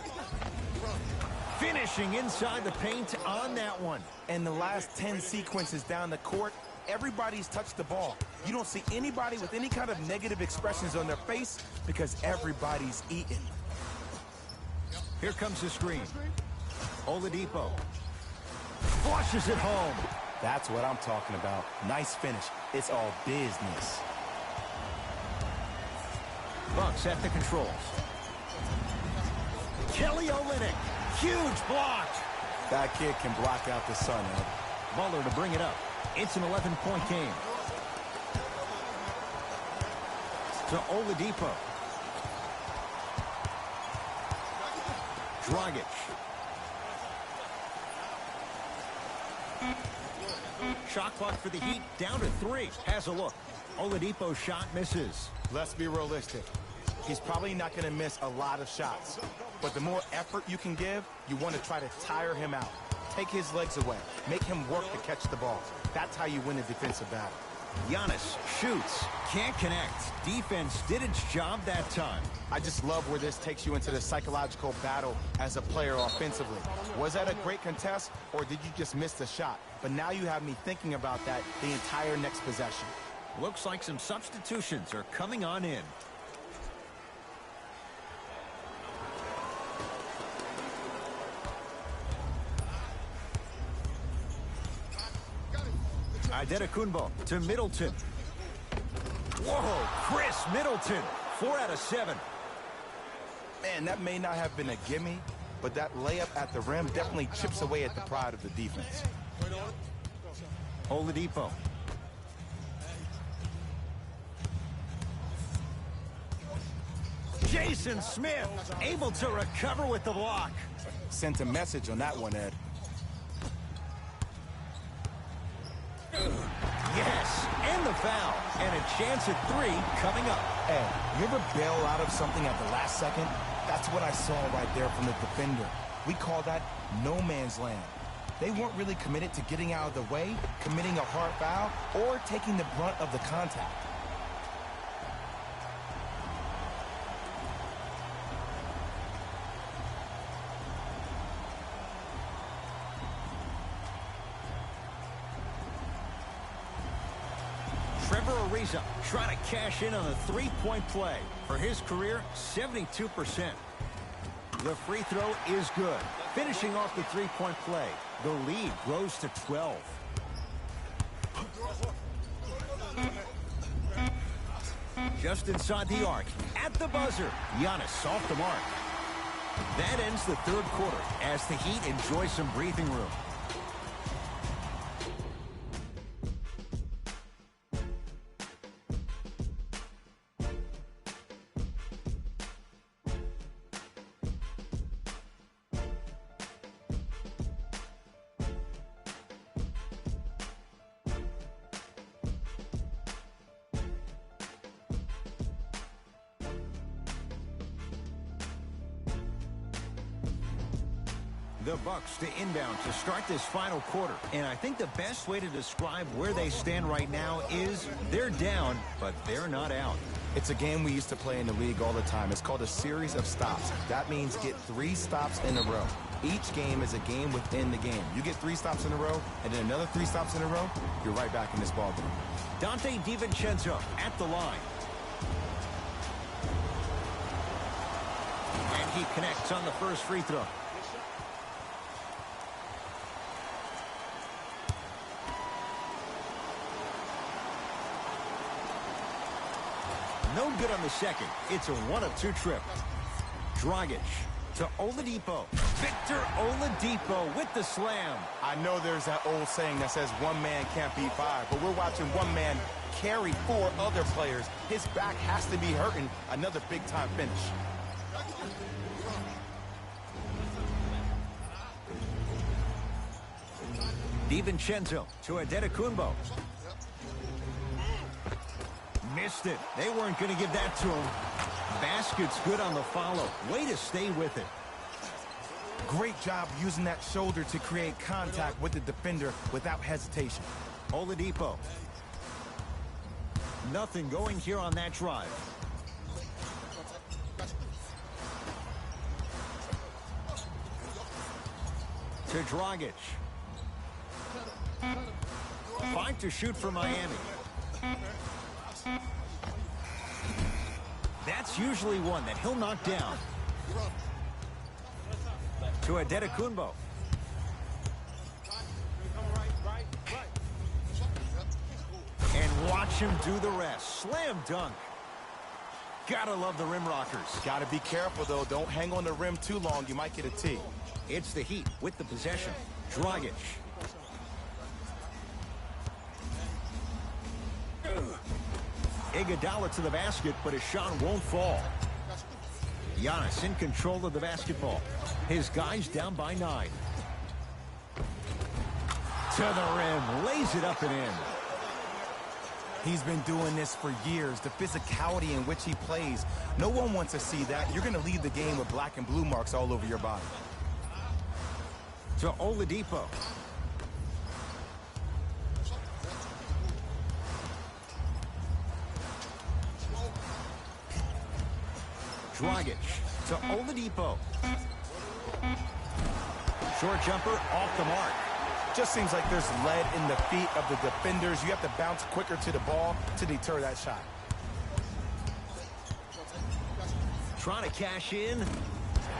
Finishing inside the paint on that one. And the last 10 sequences down the court, everybody's touched the ball. You don't see anybody with any kind of negative expressions on their face because everybody's eating. Here comes the screen. Oladipo flushes it home. That's what I'm talking about. Nice finish. It's all business. Bucks at the controls. Kelly Olynyk. Huge block. That kid can block out the sun, Ed. Butler to bring it up. It's an 11-point game. To Oladipo. Dragic. Shot clock for the Heat down to 3. Has a look. Oladipo's shot misses. Let's be realistic. He's probably not going to miss a lot of shots. But the more effort you can give, you want to try to tire him out. Take his legs away. Make him work to catch the ball. That's how you win a defensive battle. Giannis shoots. Can't connect. Defense did its job that time. I just love where this takes you into the psychological battle as a player offensively. Was that a great contest, or did you just miss the shot? But now you have me thinking about that the entire next possession. Looks like some substitutions are coming on in. Antetokounmpo to Middleton. Whoa, Chris Middleton. 4 out of 7. Man, that may not have been a gimme, but that layup at the rim definitely chips away at the pride of the defense. Oladipo. Jason Smith able to recover with the block. Sent a message on that one, Ed. Yes, and the foul. And a chance at 3 coming up. Ed, you ever bail out of something at the last second? That's what I saw right there from the defender. We call that no man's land. They weren't really committed to getting out of the way, committing a hard foul, or taking the brunt of the contact. Trevor Ariza trying to cash in on a three-point play. For his career, 72%. The free throw is good. Finishing off the three-point play. The lead grows to 12. Just inside the arc. At the buzzer. Giannis off the mark. That ends the third quarter as the Heat enjoy some breathing room. The Bucks to inbound to start this final quarter. And I think the best way to describe where they stand right now is they're down, but they're not out. It's a game we used to play in the league all the time. It's called a series of stops. That means get 3 stops in a row. Each game is a game within the game. You get 3 stops in a row, and then another 3 stops in a row, you're right back in this ballgame. Dante DiVincenzo at the line. And he connects on the first free throw. No good on the second. It's a 1-of-2 trip. Dragic to Oladipo. Victor Oladipo with the slam. I know there's that old saying that says one man can't beat 5, but we're watching one man carry 4 other players. His back has to be hurting. Another big-time finish. DiVincenzo to Antetokounmpo. Missed it. They weren't going to give that to him. Basket's good on the follow. Way to stay with it. Great job using that shoulder to create contact with the defender without hesitation. Oladipo. Nothing going here on that drive. To Dragic. 5 to shoot for Miami. That's usually one that he'll knock down. To Antetokounmpo. And watch him do the rest. Slam dunk. Gotta love the rim rockers. Gotta be careful, though. Don't hang on the rim too long. You might get a tee. It's the Heat with the possession. Dragic. Iguodala to the basket, but his shot won't fall. Giannis in control of the basketball. His guys down by 9. To the rim, lays it up and in. He's been doing this for years. The physicality in which he plays. No one wants to see that. You're going to leave the game with black and blue marks all over your body. To Oladipo. Dragic to Oladipo. Short jumper off the mark. Just seems like there's lead in the feet of the defenders. You have to bounce quicker to the ball to deter that shot. Trying to cash in.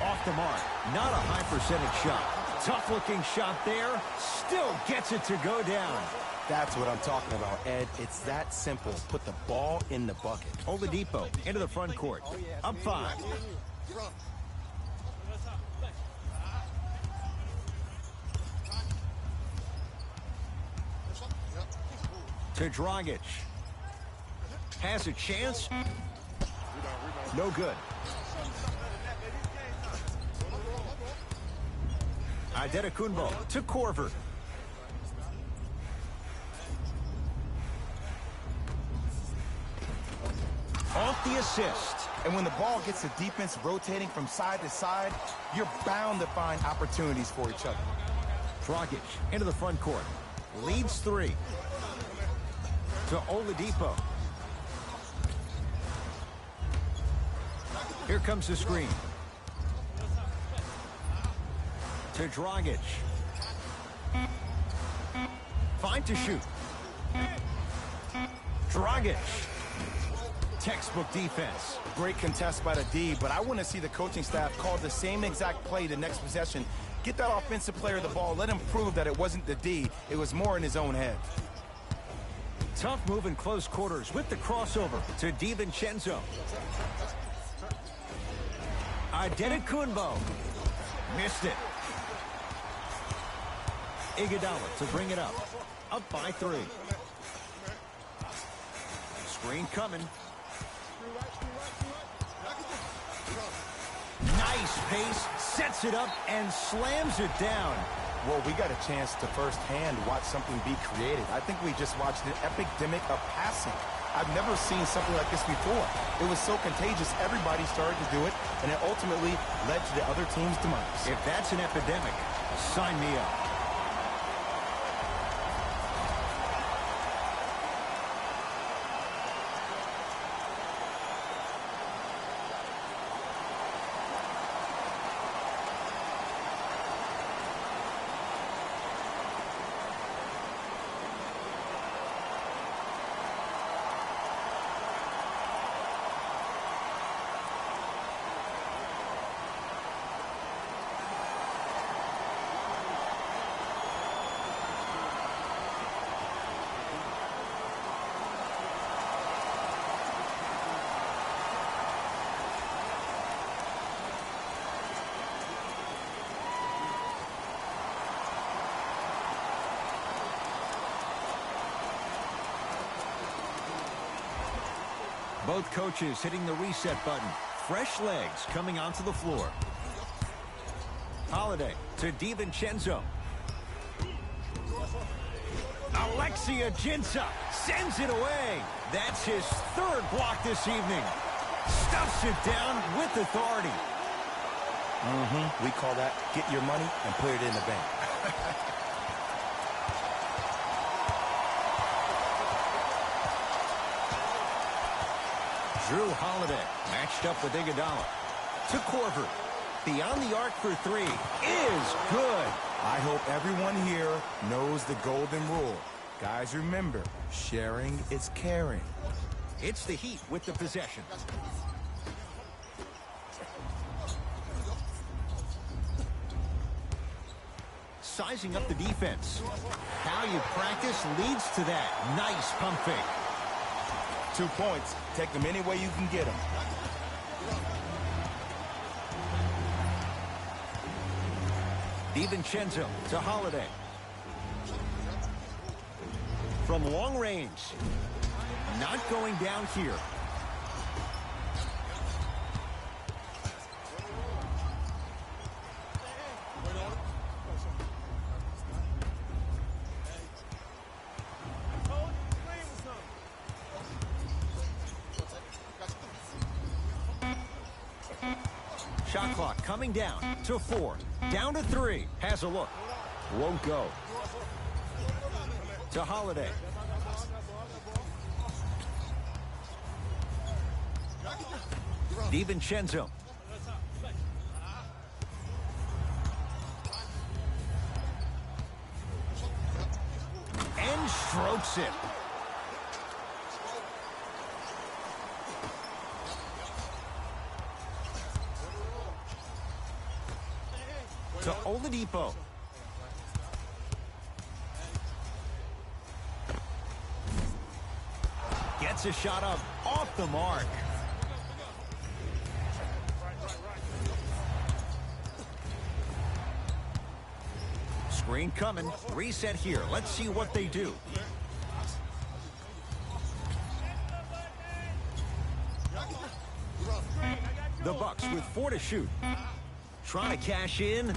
Off the mark. Not a high percentage shot. Tough looking shot there. Still gets it to go down. That's what I'm talking about, Ed. It's that simple. Put the ball in the bucket. Oladipo into the front court. Up 5. To Dragic. Has a chance. No good. Antetokounmpo to Korver. Off the assist. And when the ball gets the defense rotating from side to side, you're bound to find opportunities for each other. Dragic into the front court. Leads 3. To Oladipo. Here comes the screen. To Dragic. 5 to shoot. Dragic. Textbook defense. Great contest by the D, but I want to see the coaching staff call the same exact play the next possession. Get that offensive player the ball. Let him prove that it wasn't the D. It was more in his own head. Tough move in close quarters with the crossover to DiVincenzo. Antetokounmpo. Missed it. Iguodala to bring it up. Up by 3. Screen coming. Nice pace. Sets it up and slams it down. Well, we got a chance to firsthand watch something be created. I think we just watched an epidemic of passing. I've never seen something like this before. It was so contagious, everybody started to do it, and it ultimately led to the other team's demise. If that's an epidemic, sign me up. Both coaches hitting the reset button. Fresh legs coming onto the floor. Holiday to DiVincenzo. Alexia Jinsa sends it away. That's his third block this evening. Stuffs it down with authority. We call that get your money and put it in the bank. Drew Holiday matched up with Iguodala. To Korver. Beyond the arc for three is good. I hope everyone here knows the golden rule. Guys, remember, sharing is caring. It's the Heat with the possession. Sizing up the defense. How you practice leads to that. Nice pump fake. 2 points. Take them any way you can get them. DiVincenzo to Holiday. From long range. Not going down here. Shot clock coming down to 4. Down to 3. Has a look. Won't go. To Holiday. DiVincenzo. And strokes it. To Oladipo. Gets a shot up off the mark. Screen coming. Reset here. Let's see what they do. The Bucks with 4 to shoot. Trying to cash in.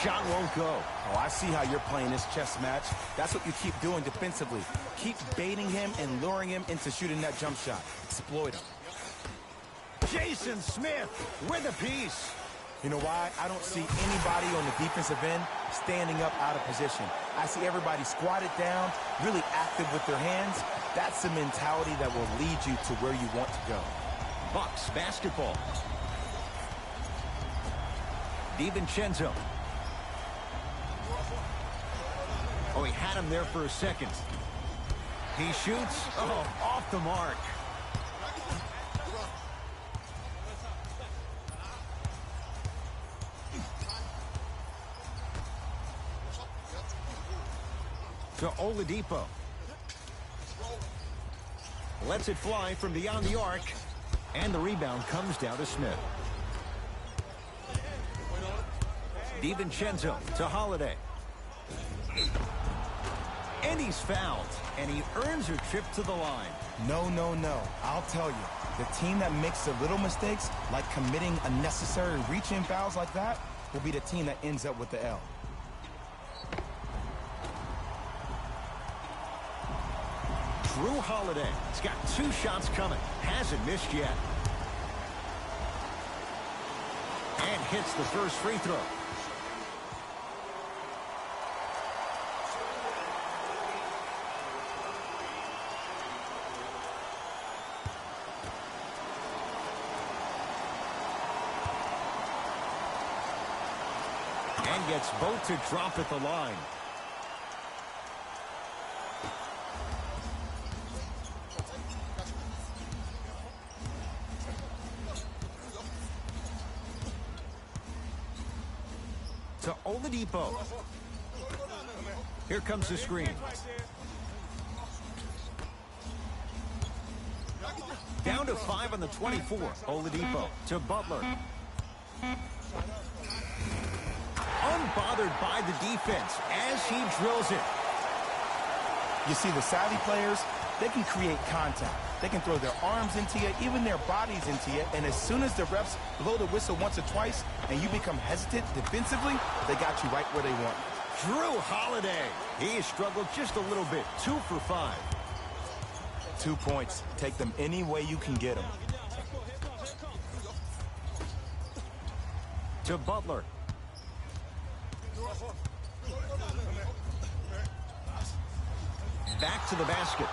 Shot won't go. Oh, I see how you're playing this chess match. That's what you keep doing defensively. Keep baiting him and luring him into shooting that jump shot. Exploit him. Jason Smith with a piece. You know why? I don't see anybody on the defensive end standing up out of position. I see everybody squatted down, really active with their hands. That's the mentality that will lead you to where you want to go. Bucks basketball. DiVincenzo. Oh, he had him there for a second. He shoots. Oh, off the mark. To Oladipo. Lets it fly from beyond the arc. And the rebound comes down to Smith. DiVincenzo to Holiday. And he's fouled. And he earns a trip to the line. No, no, no. I'll tell you. The team that makes the little mistakes, like committing unnecessary reach-in fouls like that, will be the team that ends up with the L. Drew Holiday. He's got 2 shots coming. Hasn't missed yet. And hits the first free throw. And gets both to drop at the line. To Oladipo. Here comes the screen. Down to 5 on the 24. Oladipo to Butler. Unbothered by the defense as he drills it. You see, the savvy players, they can create contact. They can throw their arms into you, even their bodies into you, and as soon as the refs blow the whistle once or twice and you become hesitant defensively, they got you right where they want you. Drew Holiday. He has struggled just a little bit. 2 for 5. 2 points. Take them any way you can get them. To Butler. Back to the basket.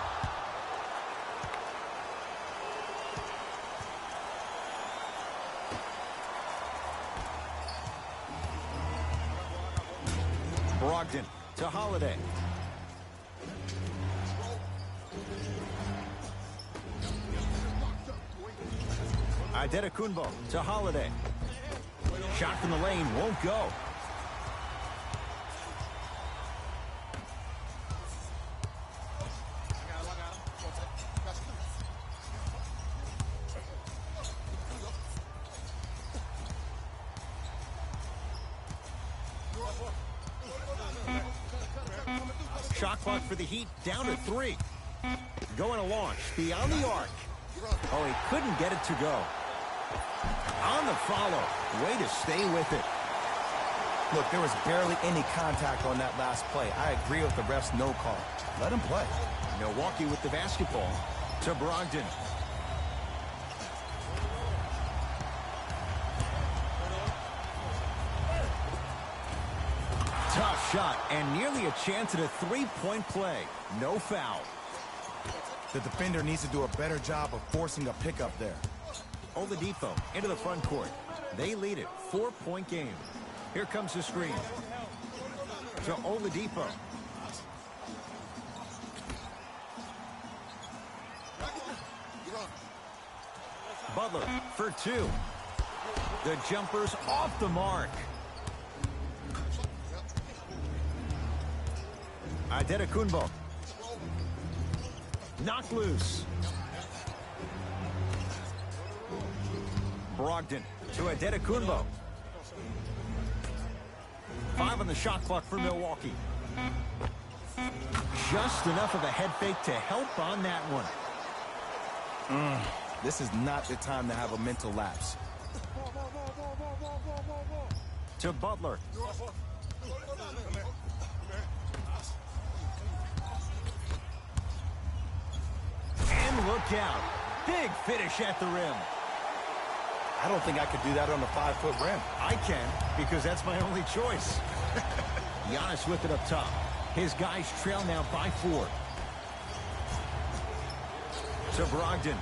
Brogdon to Holiday. Antetokounmpo to Holiday. Shot from the lane won't go. Shot clock for the Heat down to 3. Going to launch beyond the arc. Oh, he couldn't get it to go. On the follow. Way to stay with it. Look, there was barely any contact on that last play. I agree with the ref's no call. Let him play. Milwaukee with the basketball to Brogdon. Tough shot and nearly a chance at a 3-point play. No foul. The defender needs to do a better job of forcing a pickup there. Oladipo into the front court. They lead it. 4-point game. Here comes the screen. To Oladipo. Butler for 2. The jumper's off the mark. Antetokounmpo. Knocked loose. Brogdon to Antetokounmpo. 5 on the shot clock for Milwaukee. Just enough of a head fake to help on that one. This is not the time to have a mental lapse. To Butler. And look out. Big finish at the rim. I don't think I could do that on a 5-foot rim. I can, because that's my only choice. Giannis with it up top. His guys trail now by 4. To Brogdon.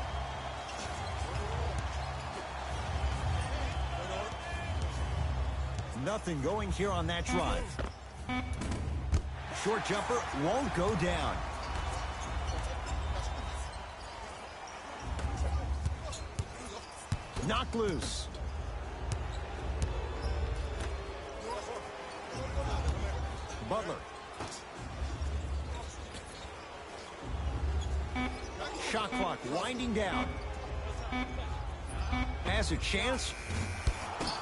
Nothing going here on that drive. Short jumper won't go down. Knocked loose. Butler. Shot clock winding down. Has a chance.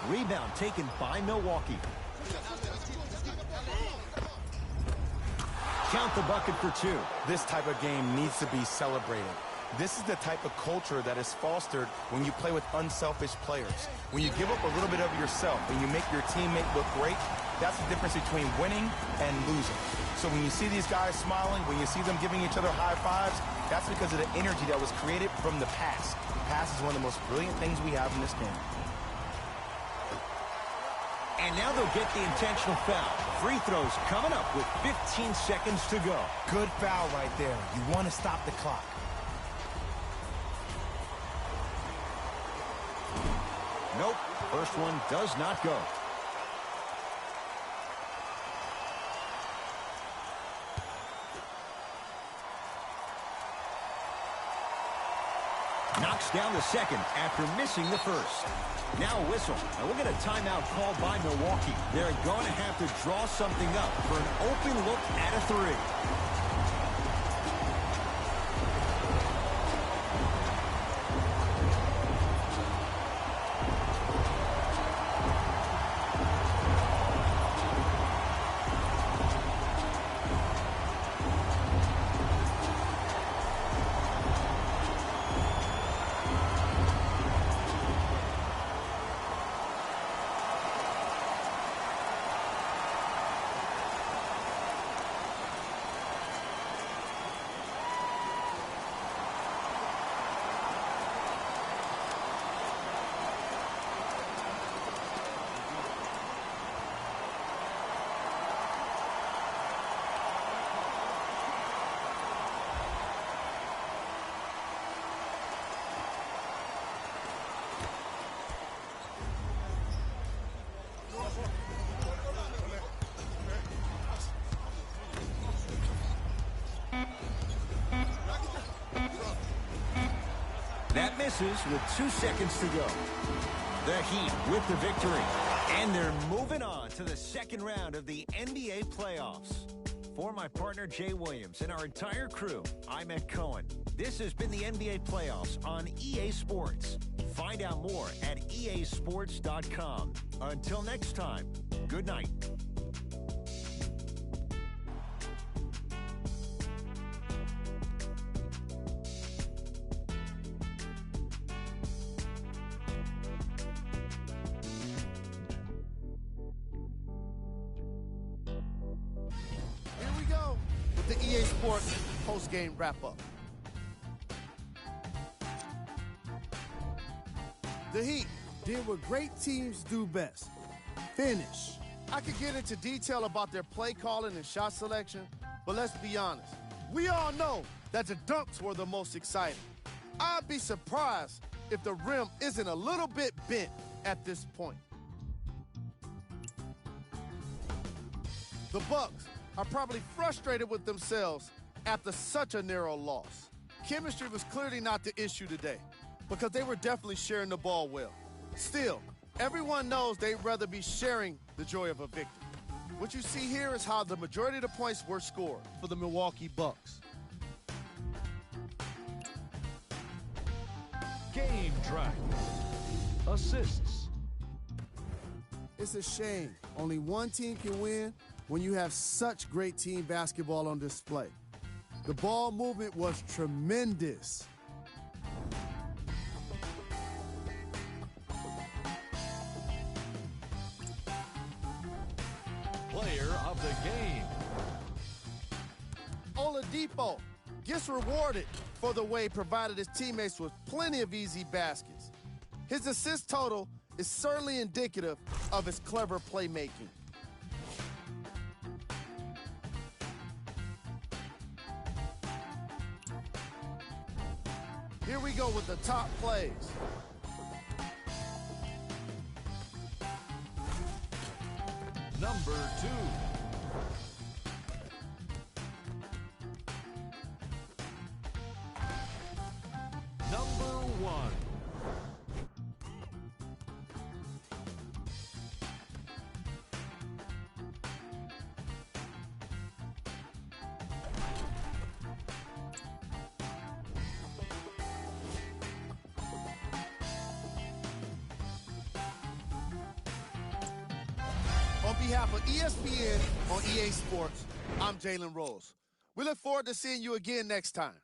Rebound taken by Milwaukee. Count the bucket for 2. This type of game needs to be celebrated. This is the type of culture that is fostered when you play with unselfish players. When you give up a little bit of yourself and you make your teammate look great, that's the difference between winning and losing. So when you see these guys smiling, when you see them giving each other high fives, that's because of the energy that was created from the pass. The pass is one of the most brilliant things we have in this game. And now they'll get the intentional foul. Free throws coming up with 15 seconds to go. Good foul right there. You want to stop the clock. Nope, first one does not go. Knocks down the second after missing the first. Now a whistle, and we'll get a timeout called by Milwaukee. They're going to have to draw something up for an open look at a three. That misses with 2 seconds to go. The Heat with the victory. And they're moving on to the second round of the NBA playoffs. For my partner, Jay Williams, and our entire crew, I'm Ed Cohen. This has been the NBA playoffs on EA Sports. Find out more at easports.com. Until next time, good night. The EA Sports post-game wrap-up. The Heat did what great teams do best: finish. I could get into detail about their play calling and shot selection, but let's be honest. We all know that the dunks were the most exciting. I'd be surprised if the rim isn't a little bit bent at this point. The Bucks are probably frustrated with themselves after such a narrow loss. Chemistry was clearly not the issue today because they were definitely sharing the ball well. Still, everyone knows they'd rather be sharing the joy of a victory. What you see here is how the majority of the points were scored for the Milwaukee Bucks. Game track. Assists. It's a shame only one team can win when you have such great team basketball on display. The ball movement was tremendous. Player of the game. Oladipo gets rewarded for the way he provided his teammates with plenty of easy baskets. His assist total is certainly indicative of his clever playmaking. Here we go with the top plays. Number 2. Number 1. On behalf of ESPN on EA Sports, I'm Jalen Rose. We look forward to seeing you again next time.